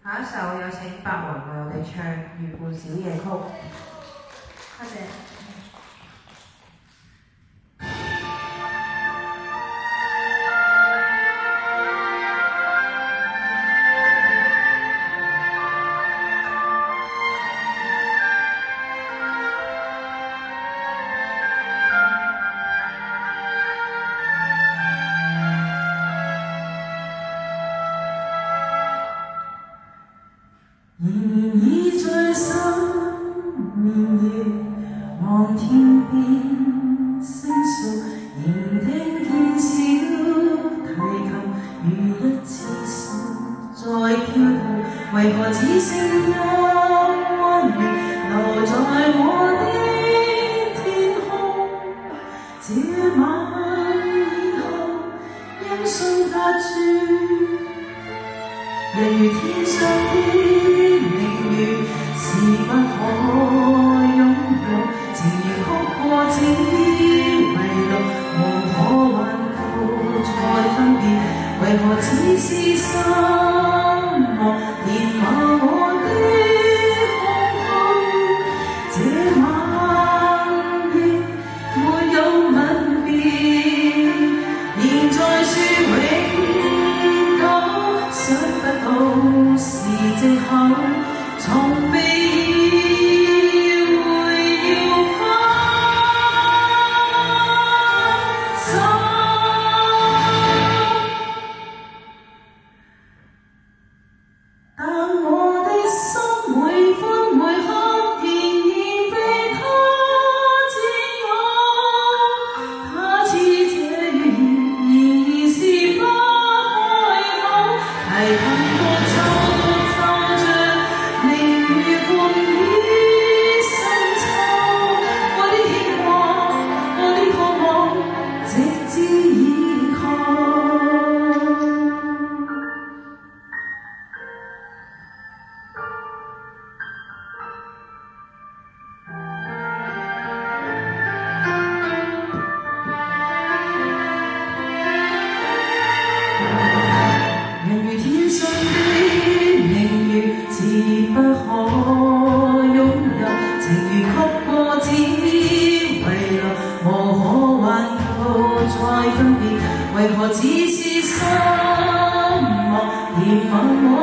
下一首有請白雲為我哋唱《月半小夜曲》。多謝。仍已在心面月望天邊星宿，仍聽見小提琴如一次數在跳動，為何只剩一彎月留在我的天空？這晚以後音訊隔絕，人如天上的明月，是不可擁有，情如曲過只為樂，無可挽救再分別，為何只是心莫填滿我的空虛？這晚亦沒有吻別，現在說永久，想不到是藉口，從未意會要分手。但我的心每分每刻仍然被他佔有，他似這語言仍然是不開口，提琴獨奏着明月半倚深秋，我的牽掛，我的渴望，直至以後。人如天上的明月，是不可擁有，情如曲過只為樂，無可挽救再分別，為何只是心莫填滿我